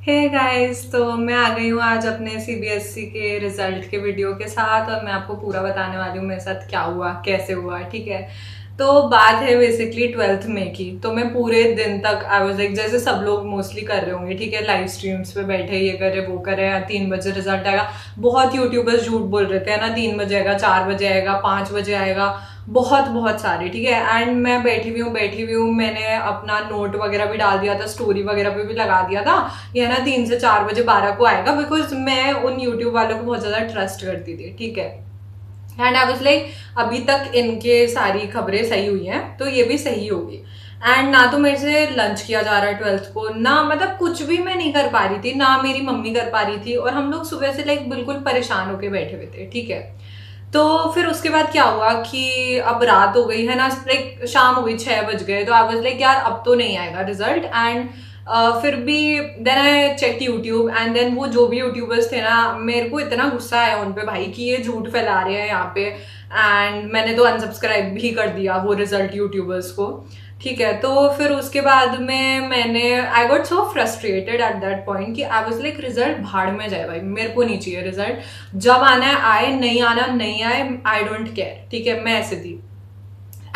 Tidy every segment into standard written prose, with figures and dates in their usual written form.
Hey guys, तो मैं आ गई हूँ आज अपने सीबीएसई के रिजल्ट के वीडियो के साथ और मैं आपको पूरा बताने वाली हूँ मेरे साथ क्या हुआ, कैसे हुआ। ठीक है, तो बात है बेसिकली 12th में की। तो मैं पूरे दिन तक आई वाज लाइक, जैसे सब लोग मोस्टली कर रहे होंगे, ठीक है, लाइव स्ट्रीम्स पे बैठे ये करे वो करे, 3 बजे रिजल्ट आएगा। बहुत यूट्यूबर्स झूठ बोल रहे थे ना, 3 बजे आएगा, 4 बजे आएगा, 5 बजे आएगा, बहुत बहुत सारे। ठीक है, एंड मैं बैठी हुई हूँ, मैंने अपना नोट वगैरह भी डाल दिया था, स्टोरी वगैरह पे भी लगा दिया था, ये ना 3 से 4 बजे 12 को आएगा, बिकॉज मैं उन यूट्यूब वालों को बहुत ज्यादा ट्रस्ट करती थी। ठीक है, एंड आई वाज लाइक अभी तक इनके सारी खबरें सही हुई हैं तो ये भी सही होगी। एंड ना तो मेरे से लंच किया जा रहा है 12th को, ना मतलब कुछ भी मैं नहीं कर पा रही थी, ना मेरी मम्मी कर पा रही थी, और हम लोग सुबह से लाइक बिल्कुल परेशान होके बैठे हुए थे। ठीक है, तो फिर उसके बाद क्या हुआ कि अब रात हो गई है ना, लाइक शाम हो गई, 6 बज गए, तो आई वाज लाइक यार अब तो नहीं आएगा रिजल्ट। एंड फिर भी then I check YouTube, and then वो जो भी यूट्यूबर्स थे ना, मेरे को इतना गुस्सा आया उन पे भाई कि ये झूठ फैला रहे हैं यहाँ पे। एंड मैंने तो अनसब्सक्राइब भी कर दिया वो रिजल्ट यूट्यूबर्स को। ठीक है, तो फिर उसके बाद में मैंने I got so frustrated at that point कि आई वाज लाइक रिजल्ट भाड़ में जाए भाई, मेरे को नहीं चाहिए रिजल्ट, जब आना है आए, नहीं आना नहीं आए, आई डोंट केयर। ठीक है, मैं ऐसे थी।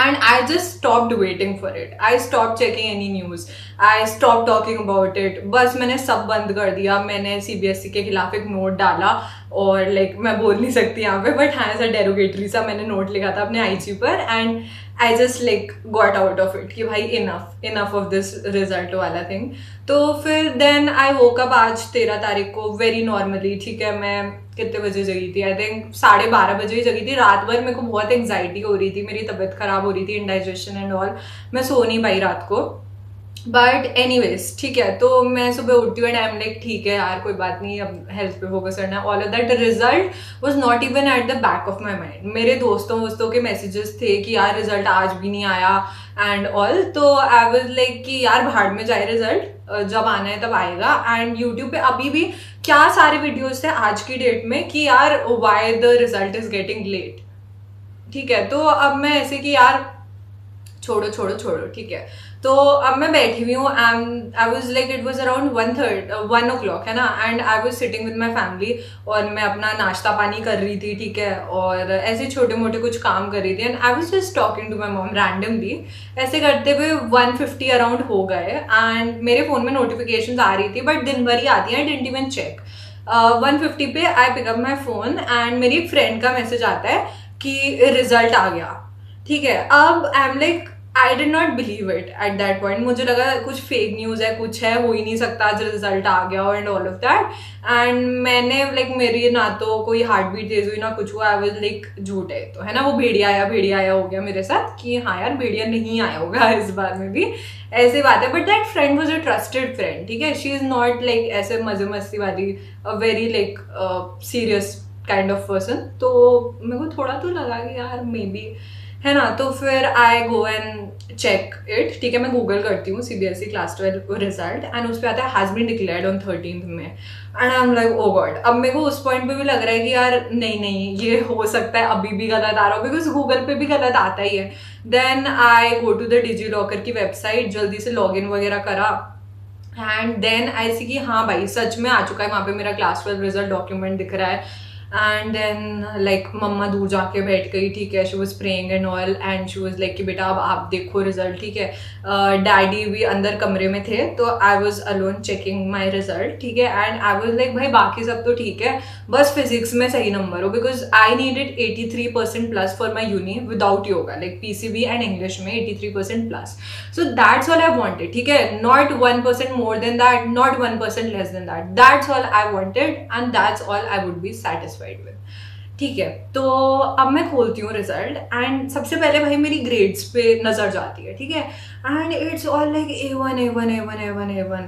And I just stopped waiting for it. I stopped checking any news. I stopped talking about it. बस मैंने सब बंद कर दिया। मैंने सीबीएसई के खिलाफ एक नोट डाला, और लाइक मैं बोल नहीं सकती यहाँ पे, बट हाँ ऐसा डेरोगेटरी सा मैंने नोट लिखा था अपने आईजी पर। And I just like got out of it कि भाई enough enough of this result वाला थिंग। तो फिर देन आई वोक अप आज 13 तारीख को वेरी नॉर्मली। ठीक है, मैं कितने बजे जगी थी, आई थिंक 12:30 बजे ही जगी थी। रात भर मेरे को बहुत एंग्जाइटी हो रही थी, मेरी तबीयत खराब हो रही थी, इंडाइजेशन एंड ऑल, मैं सो नहीं पाई रात को। बट एनीवेज ठीक है, तो मैं सुबह उठती हूँ एंड आई एम लाइक ठीक है यार कोई बात नहीं, अब हेल्थ पे फोकस करना है, all of that. Result was not even at the back of my mind. मेरे दोस्तों के मैसेजेस थे कि यार रिजल्ट आज भी नहीं आया एंड ऑल, तो आई वाज लाइक कि यार भाड़ में जाए रिजल्ट, जब आना है तब आएगा। एंड यूट्यूब पे अभी भी क्या सारे वीडियोज थे आज की डेट में कि यार why the result is getting late. ठीक है, तो अब मैं ऐसे कि यार छोड़ो छोड़ो छोड़ो। ठीक है, तो अब मैं बैठी हुई हूँ, आई was like it was around 1 o'clock है ना, and I was sitting with my family, और मैं अपना नाश्ता पानी कर रही थी। ठीक है, और ऐसे छोटे मोटे कुछ काम कर रही थी, and I was just talking to my mom randomly. ऐसे करते हुए 150 अराउंड हो गए, एंड मेरे फोन में नोटिफिकेशन आ रही थी, बट दिन भर ही आती है, आई डिडंट इवन चेक। 150 पे I pick up my phone, and मेरी एक फ्रेंड का मैसेज आता है कि रिजल्ट आ गया। ठीक है, अब I am like I did not believe it at that point. मुझे लगा कुछ फेक न्यूज है, कुछ है, हो ही नहीं सकता आज रिजल्ट आ गया and all of that. And मैंने लाइक मेरी ना तो कोई हार्ट बीट तेज हुई ना कुछ हुआ, आई वाज लाइक झूठ है तो है ना, वो भेड़िया आया हो गया मेरे साथ कि हाँ यार भेड़िया नहीं आया होगा इस बार में भी, ऐसी बात है। But that friend was a trusted friend. ठीक है, शी इज नॉट लाइक ऐसे मजे मस्ती वाली, very like serious kind of person. तो मेरे को थोड़ा तो लगा कि यार मे बी है ना, तो फिर आई गो एंड चेक इट। ठीक है, मैं गूगल करती हूँ सीबीएसई क्लास 12 रिजल्ट, एंड उस पर आता है has been declared on 13th में। And I am like oh God. अब मेरे को उस पॉइंट पे भी लग रहा है कि यार नहीं नहीं ये हो सकता है अभी भी गलत आ रहा हो, बिकॉज गूगल पे भी गलत आता ही है। Then I go to the DigiLocker की वेबसाइट, जल्दी से लॉग इन वगैरह करा, एंड देन आई सी कि हाँ भाई सच में आ चुका है, वहाँ पे मेरा क्लास 12 रिजल्ट डॉक्यूमेंट दिख रहा है। एंड देन लाइक मम्मा दूर जाके बैठ गई। ठीक है, she was praying and all, and she was like कि बेटा अब आप देखो रिजल्ट। ठीक है, डैडी भी अंदर कमरे में थे, तो I was alone checking my result. ठीक है, एंड आई वॉज लाइक भाई बाकी सब तो ठीक है, बस फिजिक्स में सही नंबर हो, because I needed 83% plus for my uni without yoga, like PCB and English में 83% plus. So that's all I wanted. ठीक है, not 1% more than that, not 1% less than that, that's all I wanted and that's all I would be satisfied with। ठीक है, तो अब मैं खोलती हूँ रिजल्ट, एंड सबसे पहले भाई मेरी ग्रेड्स पे नजर जाती है। ठीक है, and it's all like A1 A1 A1 A1 A1,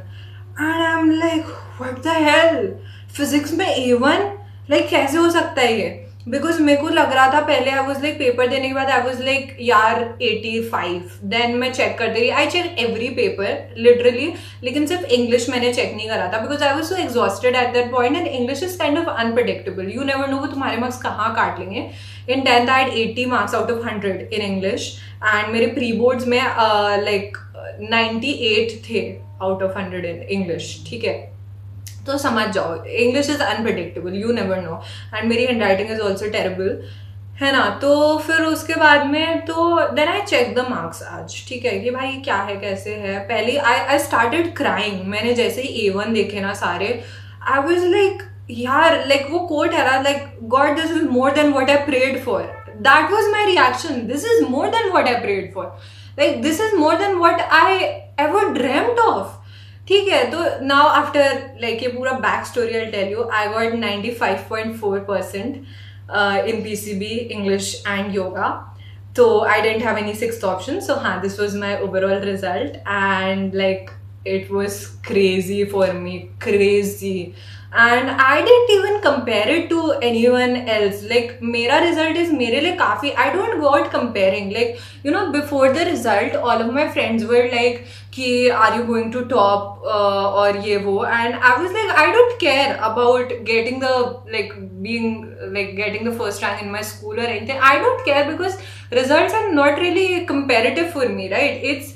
and I am like what the hell, physics में A1, लाइक कैसे हो सकता है ये। बिकॉज मेरे को लग रहा था पहले, आई वॉज लाइक पेपर देने के बाद आई वॉज लाइक यार 85, देन मैं चेक करते रही, I check every paper literally, लेकिन सिर्फ इंग्लिश मैंने चेक नहीं करा था, because I was so exhausted at that point, and English is kind of unpredictable, you never know वो तुम्हारे मार्क्स कहाँ काट लेंगे। In 10th I had 80 marks out of 100 in English, and मेरे प्री बोर्ड्स में लाइक 98 थे out of 100 in English. ठीक है, तो समझ जाओ, English is unpredictable, you never know, and मेरी handwriting is also terrible, है ना। तो फिर उसके बाद में तो then I check the marks आज, ठीक है, कि भाई क्या है कैसे है। पहले आई स्टार्टेड क्राइंग, मैंने जैसे ही A1 देखे ना सारे, आई वाज लाइक यार, लाइक वो कोट है ना, like God this is more than what I prayed for, that was my reaction, this is more than what I prayed for, like this is more than what I ever dreamed of, ठीक है। तो now after like ये पूरा back story I tell you, I got 95.4% in PCB, English and yoga. So I didn't have any sixth option. So this was my overall result, and like it was crazy for me, crazy. And I didn't even compare it to anyone else. Like मेरा result is मेरे लिए काफी, I don't go out comparing. Like you know, before the result, all of my friends were like कि are you going to top और ये वो, and I was like I don't care about getting the like being like getting the first rank in my school or anything. I don't care because results are not really comparative for me, right? It's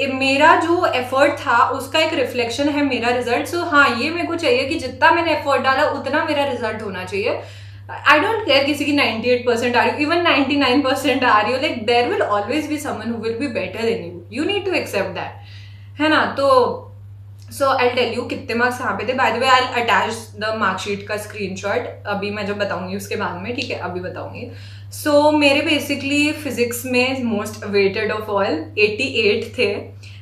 मेरा जो effort था उसका एक reflection है मेरा result. सो हाँ, ये मेरे को चाहिए कि जितना मैंने एफर्ट डाला उतना मेरा रिजल्ट होना चाहिए। आई डोंट केयर किसी की 98% आ रही हो, इवन 99% आ रही हो, like there will always be someone who will be better than you, you need to accept that, है ना। तो सो आई टेल यू कितने मार्क्स यहाँ पे थे। By the way I attach the marksheet का स्क्रीनशॉट, अभी मैं जब बताऊंगी उसके बाद में, ठीक है, अभी बताऊंगी। सो मेरे बेसिकली फिजिक्स में मोस्ट वेटेड ऑफ ऑल 88 थे,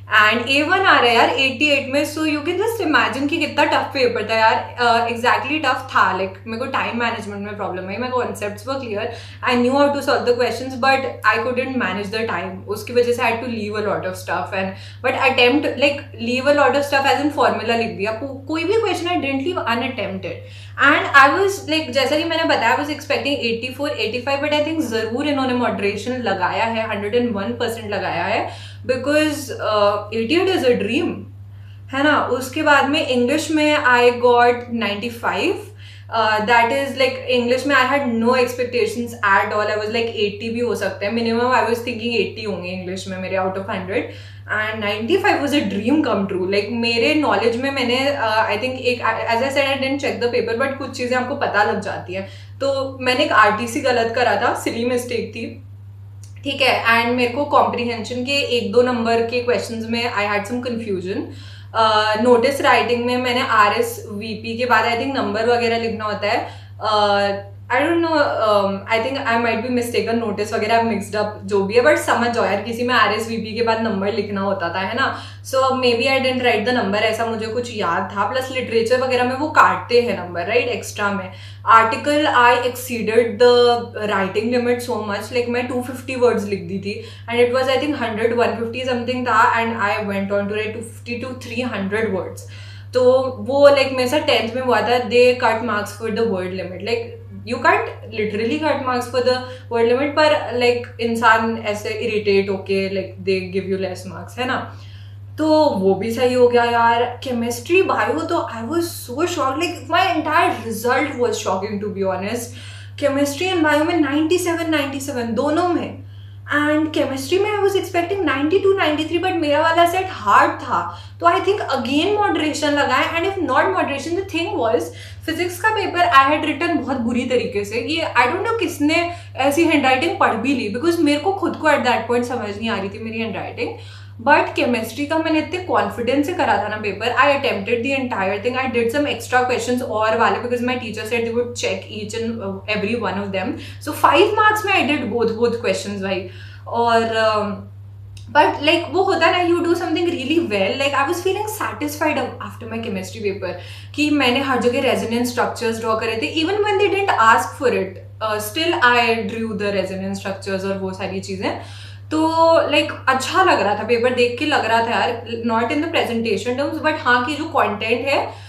एंड A1 आ रहा है यार 88 में। So you can just imagine कि कितना टफ पेपर था यार। एग्जैक्टली टफ था, लाइक मेरे को टाइम मैनेजमेंट में प्रॉब्लम है, मेरे concepts were clear, I knew how to solve the questions, but I couldn't manage the time, उसकी वजह से I had to leave a lot of stuff, and but attempt like leave a lot of stuff as in formula लिख दिया, कोई भी question I didn't leave unattempted, and I was like जैसा कि मैंने बताया, I was expecting 84 85, but I think जरूर इन्होंने मॉडरेशन लगाया है, 101% लगाया है, बिकॉज 88 इज अ ड्रीम, है ना। उसके बाद में इंग्लिश में I got 95, that is like English में I had no expectations at all, I was like 80 भी हो सकता है मिनिमम, आई वाज थिंकिंग 80 होंगे इंग्लिश में मेरे out of 100, and 95 was a dream come true. Like मेरे नॉलेज में मैंने आई थिंक एक, as I said I didn't check the paper, but कुछ चीज़ें आपको पता लग जाती हैं। तो मैंने एक RTC गलत करा था, सिली मिस्टेक थी, ठीक है, एंड मेरे को कॉम्प्रीहेंशन के 1-2 नंबर के क्वेश्चंस में I had some confusion. Notice writing में मैंने RSVP के बाद आई थिंक नंबर वगैरह लिखना होता है, I don't know, I think I might be mistaken, notice वगैरह मिक्सड अप जो भी है, बट समझ जाओ यार, किसी में RSVP के बाद नंबर लिखना होता था, है ना। So maybe I didn't write the number, ऐसा मुझे कुछ याद था। प्लस लिटरेचर वगैरह में वो काटते हैं नंबर, राइट, एक्स्ट्रा में। Article I exceeded the writing limit so much, like मैं 250 वर्ड्स लिख दी थी, and it was I think 100-150 something था, and I went on to write 250 to 300 words. तो वो लाइक मेरे साथ 10th में हुआ था, they cut marks for the word limit, like you can't literally cut marks for the word limit, पर like इंसान ऐसे इरिटेट होके like they give you less marks, है ना। तो वो भी सही हो गया यार। केमिस्ट्री बायो तो I was so shocked, like my entire result was shocking to be honest. Chemistry and bio में 97 दोनों में, एंड केमिस्ट्री में आई वाज एक्सपेक्टिंग 92-93, बट मेरा वाला सेट हार्ड था, तो आई थिंक अगेन मॉडरेशन लगाए, and if not moderation the thing was physics का पेपर आई हैड रिटन बहुत बुरी तरीके से। ये आई डोंट नो किसने ऐसी हैंड राइटिंग पढ़ भी ली, बिकॉज मेरे को खुद को एट दैट पॉइंट समझ नहीं आ रही थी मेरी हैंड राइटिंग। बट केमिस्ट्री का मैंने इतने कॉन्फिडेंस से करा था ना paper, I attempted the entire thing, I did some extra questions और वाले, because my teacher said they would check each and every one of them. So 5 marks में आई डिड बोथ क्वेश्चंस भाई। और but like वो होता है ना, you do something really well, like I was feeling satisfied after my chemistry paper कि मैंने हर जगह रेजोनेंस स्ट्रक्चर्स ड्रॉ करे थे, even when they didn't ask for it, still I drew the resonance structures और वो सारी चीज़ें। तो लाइक अच्छा लग रहा था पेपर, देख के लग रहा था यार, not in the presentation terms, but हाँ कि जो कंटेंट है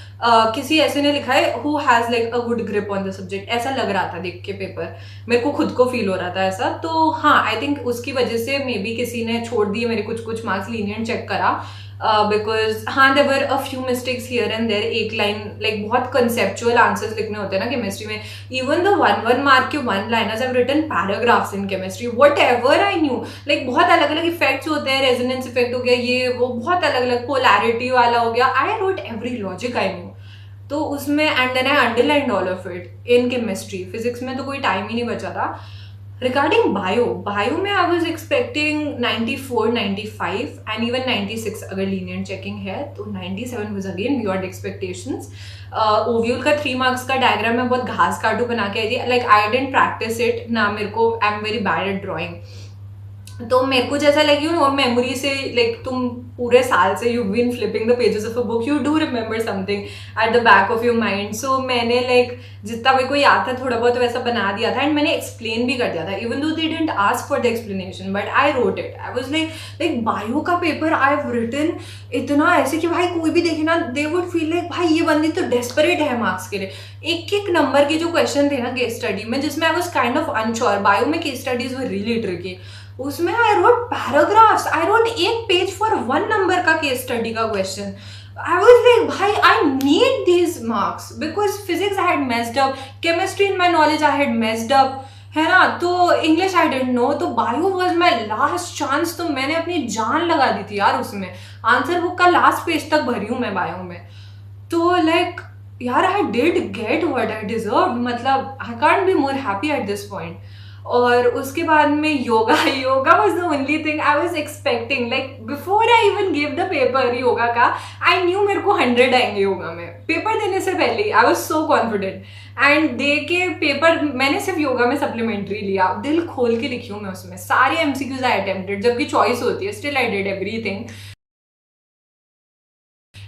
किसी ऐसे ने लिखा है who has like a good grip on the subject, ऐसा लग रहा था देख के पेपर, मेरे को खुद को फील हो रहा था ऐसा। तो हाँ, आई थिंक उसकी वजह से मे बी किसी ने छोड़ दिए मेरे कुछ मार्क्स, लीनियंट चेक करा, बिकॉज हाँ there were a few mistakes here and there. एक लाइन लाइक बहुत कंसेप्चुअल आंसर्स लिखने होते हैं ना केमिस्ट्री में, इवन द 1 मार्क के 1 liners, I have written paragraphs in chemistry, whatever I knew, like बहुत अलग अलग इफेक्ट्स होते हैं, रेजोनेंस इफेक्ट हो गया, ये वो बहुत अलग अलग, पोलैरिटी वाला हो गया, I wrote every logic I knew. तो उसमें and then I underlined all of it in chemistry. Physics में तो कोई टाइम ही नहीं बचा था। रिगार्डिंग बायो में I was expecting 94, 95 and even 96 अगर लीनियर चेकिंग है, तो 97 was again beyond expectations. Ovule का 3 मार्क्स का डायग्राम मैं बहुत घास काटू बना के आई थी, like I didn't practice it ना, मेरे को I am very bad at drawing. तो मेरे को जैसा लगी मेमोरी से, लाइक तुम पूरे साल से you been flipping the pages of a book, you do remember something at the back of your mind. So मैंने लाइक जितना मेरे को याद था थोड़ा बहुत वैसा बना दिया था, एंड मैंने एक्सप्लेन भी कर दिया था, even though they didn't ask for the explanation, but I wrote it. I was like bio का पेपर आई हैव रिटन इतना ऐसे कि भाई कोई भी देखे ना, दे वुड फील लाइक भाई ये बंदी तो डेस्परेट है मार्क्स के लिए। एक एक नंबर के जो क्वेश्चन थे ना केस स्टडी में, जिसमें I was kind of unsure, bio में case studies were really tricky, उसमें I wrote paragraphs, I wrote 1 page for 1 number का केस स्टडी का क्वेश्चन। I was like, भाई I need these marks because physics I had messed up, chemistry in my knowledge I had messed up, है ना, तो English I didn't know, तो bio was my last chance, तो मैंने अपनी जान लगा दी थी यार उसमें। आंसर बुक का लास्ट पेज तक भरी हूँ मैं बायो में। तो लाइक यार I did get what I deserved, मतलब I can't be more happy at this point। और उसके बाद में yoga was the only thing I was expecting, like before I even give the paper yoga का, आई न्यू मेरे को 100 आएंगे योगा में। पेपर देने से पहले आई was so confident, and they के पेपर मैंने सिर्फ योगा में सप्लीमेंट्री लिया, दिल खोल के लिखी हूँ मैं उसमें, सारे एमसीक्यूज आई अटेम्प्टेड, जबकि चॉइस होती है, स्टिल आई डिड एवरीथिंग,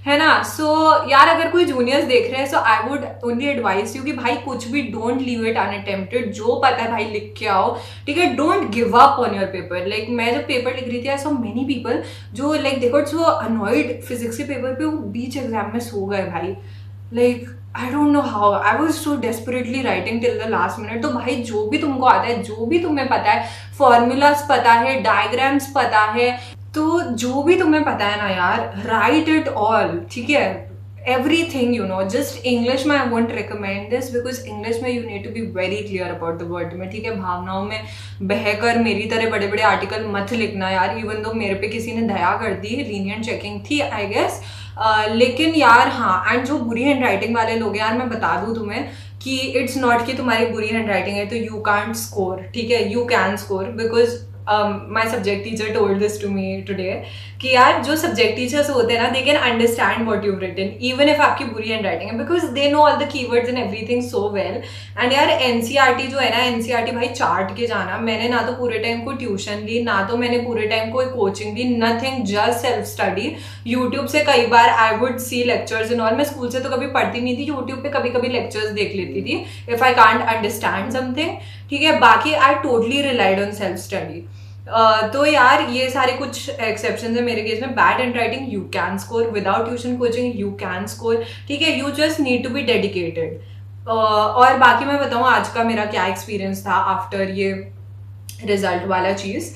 है ना। सो यार अगर कोई जूनियर्स देख रहे हैं, so I would only advise you कि भाई कुछ भी डोंट लीव इट अनअटेम्प्टेड, जो पता है भाई लिख के आओ, ठीक है। Don't give up on your paper. Like मैं जब पेपर लिख रही थी, आई सॉ मेनी पीपल जो लाइक देखो सो अनॉयड फिजिक्स के पेपर पे, वो बीच एग्जाम में सो गए भाई। Like I don't know how, I was so desperately writing till the last minute. तो भाई जो भी तुमको आता है, जो भी तुम्हें पता है, फॉर्मूलाज पता है, डायग्राम्स पता है, तो जो भी तुम्हें पता है ना यार, राइट इट ऑल, ठीक है। Everything you know, just English में I won't recommend this, because English में you need to be very clear about the word में, ठीक है। भावनाओं में बहकर मेरी तरह बड़े बड़े आर्टिकल मत लिखना यार, इवन दो मेरे पे किसी ने दया कर दी, लीनियंट चेकिंग थी आई गेस, लेकिन यार हाँ। एंड जो बुरी हैंड राइटिंग वाले लोग यार, मैं बता दूँ तुम्हें कि इट्स नॉट कि तुम्हारी बुरी हैंड राइटिंग है तो यू कांट स्कोर, ठीक है, you can score, because my subject teacher told this to me today कि यार जो सब्जेक्ट टीचर्स होते हैं ना, they can understand what you written even if आपकी बुरी हैंड राइटिंग है, because they know all the keywords and everything so well. And यार एनसीईआरटी जो है ना, एनसीईआरटी भाई चार्ट के जाना, मैंने ना तो पूरे टाइम कोई ट्यूशन ली, ना तो मैंने पूरे टाइम कोई कोचिंग ली, nothing, just self study. YouTube से कई बार I would see lectures and all, मैं स्कूल से तो कभी पढ़ती नहीं थी, यूट्यूब पे कभी कभी लेक्चर्स देख लेती थी if I can't understand something, ठीक है। बाकी I totally relied on self study. तो यार ये सारे कुछ एक्सेप्शन है मेरे केस में। Bad handwriting you can score, without tuition coaching you can score, ठीक है। You just need to be dedicated. और बाकी मैं बताऊँ आज का मेरा क्या एक्सपीरियंस था आफ्टर ये रिजल्ट वाला चीज़।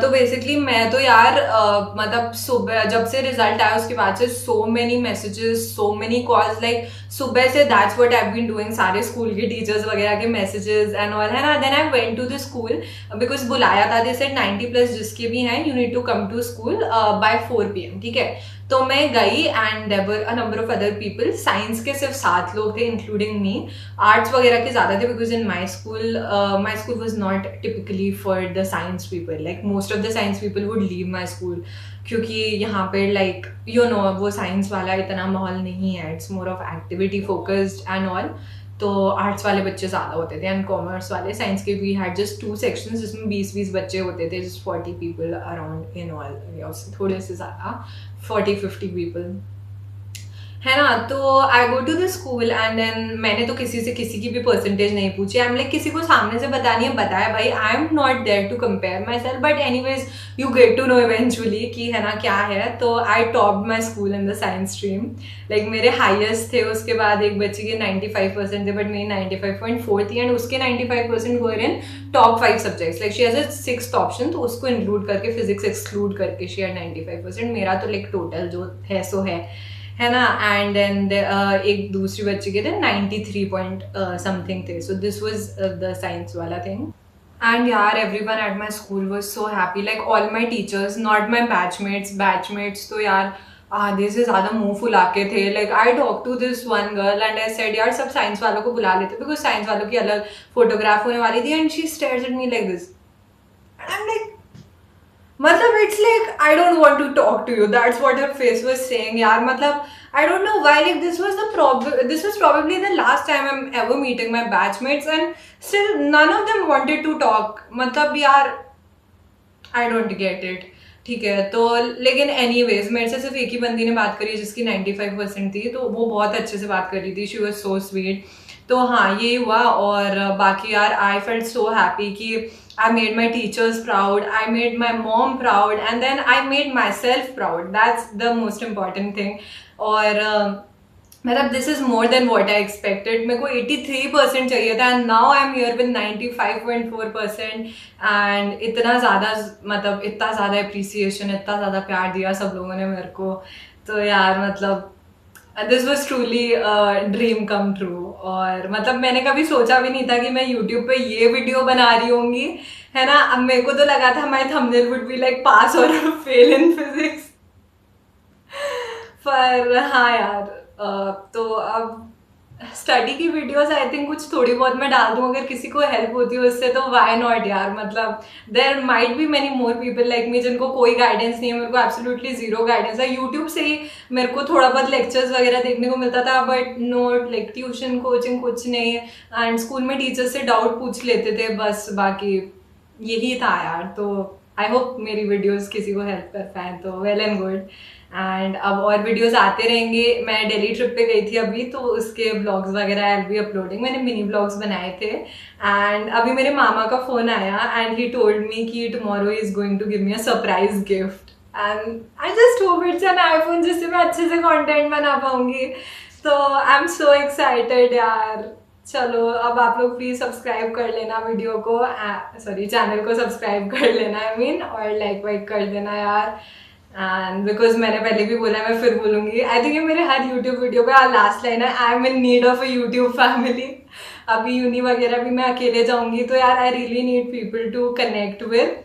तो बेसिकली मैं तो यार मतलब सुबह जब से रिजल्ट आया उसके बाद से so many messages, so many calls, like सुबह से that's what I have been doing, सारे स्कूल के टीचर्स वगैरह के मैसेजेस एंड ऑल, है ना। Then I went to the school because बुलाया था, दे सेड 90+ जिसके भी हैं you need to come to school by 4 PM, ठीक है। तो मैं गई and there were a number of other people. Science के सिर्फ 7 लोग थे इंक्लूडिंग मी, आर्ट्स वगैरह के ज़्यादा थे because in my school was not typically for the science people, like most of the science people would leave my school, क्योंकि यहाँ पे लाइक यू नो वो साइंस वाला इतना माहौल नहीं है, it's more of activity focused and all. तो आर्ट्स वाले बच्चे ज़्यादा होते थे एंड कॉमर्स वाले। साइंस के वी हैड जस्ट 2 सेक्शंस जिसमें 20-20 बच्चे होते थे, just 40 people around in all, थोड़े से ज़्यादा 40-50 पीपल, है ना। तो I go to the school and then मैंने तो किसी से किसी की भी परसेंटेज नहीं पूछी। आई एम लाइक किसी को सामने से बतानी है बताया भाई, I am not there to compare myself, but anyways you get to know eventually कि है ना क्या है। तो I topped my school in the science stream, like मेरे हाईएस्ट थे, उसके बाद एक बच्चे के 95% थे बट मेरी 95.4 थी, एंड उसके 95% were in top 5 subjects, like she has a 6th option, तो उसको इंक्लूड करके फिजिक्स एक्सक्लूड करके शी हैड 95%। मेरा तो लाइक टोटल जो है सो है ना। एंड देन एक दूसरी बच्चे के थे 93 पॉइंट समथिंग थे। So this was the science वाला थिंग। एंड यार everyone at my school was so happy, like all my teachers, not my batchmates तो यार आधे से ज़्यादा मुंह फुला के थे. Like I talk to this one girl and I said यार सब साइंस वालों को बुला लेते बिकॉज साइंस वालों की अलग फोटोग्राफ होने वाली थी and she stairs at me like this. I am like मतलब it's like I don't want to talk to you. That's what her face was saying. यार मतलब I don't know why like this was probably the last time I'm ever meeting my batchmates and still none of them wanted to talk. मतलब यार I don't get it. ठीक है तो लेकिन anyways मेरे से सिर्फ एक ही बंदी ने बात करी जिसकी 95% थी तो वो बहुत अच्छे से बात कर रही थी. She was so sweet. तो हाँ ये हुआ और बाकी यार I felt so happy कि I made my teachers proud, I made my mom proud and then I made myself proud. That's the most important thing. और मतलब this is more than what I expected. मेरे को 83% चाहिए था and now I'm here with 95.4% and इतना ज़्यादा मतलब इतना ज़्यादा appreciation, इतना ज़्यादा प्यार दिया सब लोगों ने मेरे को. तो यार मतलब this was truly dream come true. और मतलब मैंने कभी सोचा भी नहीं था कि मैं यूट्यूब पे ये वीडियो बना रही होंगी है ना. अब मेरे को तो लगा था my thumbnail would be like pass और फेल इन फिजिक्स. पर हाँ यार तो अब स्टडी की वीडियोस आई थिंक कुछ थोड़ी बहुत मैं डाल दूँ अगर किसी को हेल्प होती है उससे तो वाई नॉट यार. मतलब there might be many more people like me जिनको कोई गाइडेंस नहीं है. मेरे को एब्सोल्युटली जीरो गाइडेंस है. यूट्यूब से ही मेरे को थोड़ा बहुत लेक्चर्स वगैरह देखने को मिलता था but note like tuition coaching कुछ नहीं. एंड स्कूल में टीचर्स से डाउट पूछ लेते थे बस. बाकी यही था यार. तो आई होप मेरी वीडियोस किसी को हेल्प कर पाए तो वेल एंड गुड. एंड अब और वीडियोस आते रहेंगे. मैं दिल्ली ट्रिप पे गई थी अभी तो उसके ब्लॉग्स वगैरह आई विल बी अपलोडिंग. मैंने मिनी ब्लॉग्स बनाए थे एंड अभी मेरे मामा का फ़ोन आया एंड ही टोल्ड मी कि tomorrow is going to give me a surprise gift and I just hope it's an iPhone जिससे मैं अच्छे से कंटेंट बना पाऊंगी. तो आई एम सो एक्साइटेड यार. चलो अब आप लोग प्लीज़ सब्सक्राइब कर लेना वीडियो को सॉरी चैनल को सब्सक्राइब कर लेना आई मीन और लाइक वाइक कर देना यार. एंड बिकॉज मैंने पहले भी बोला मैं फिर बोलूँगी आई थिंक ये मेरे हर यूट्यूब वीडियो का लास्ट लाइन है. I am in need of a YouTube family. अभी यूनी वगैरह भी मैं अकेले जाऊँगी तो यार I really need people to connect with.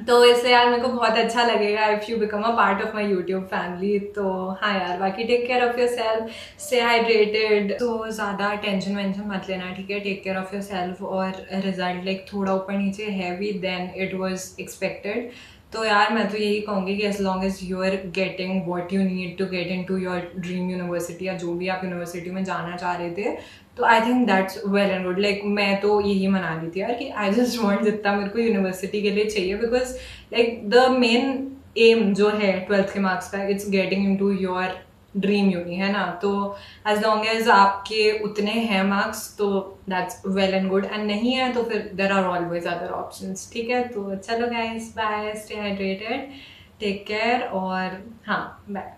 तो इससे यार मेरे को बहुत अच्छा लगेगा if you become a part of my YouTube family. तो हाँ यार बाकी take care of yourself, stay hydrated. तो ज़्यादा टेंशन वेंशन मत लेना ठीक है. Take care of yourself. और रिजल्ट लाइक थोड़ा ऊपर नीचे heavy then it was expected. तो यार मैं तो यही कहूँगी कि as long as you are getting what you need to get into your dream university या जो भी आप यूनिवर्सिटी में जाना चाह रहे थे तो I think that's well and good. Like मैं तो यही मना रही थी यार कि आई जस्ट वॉन्ट जितना मेरे को यूनिवर्सिटी के लिए चाहिए because like the main aim जो है 12th के मार्क्स का it's getting into your dream uni है ना. तो एज लॉन्ग एज आपके उतने हैं मार्क्स तो that's well and good and नहीं है तो फिर there are always other options. ठीक है तो चलो guys bye, stay hydrated, take care और हाँ बाय.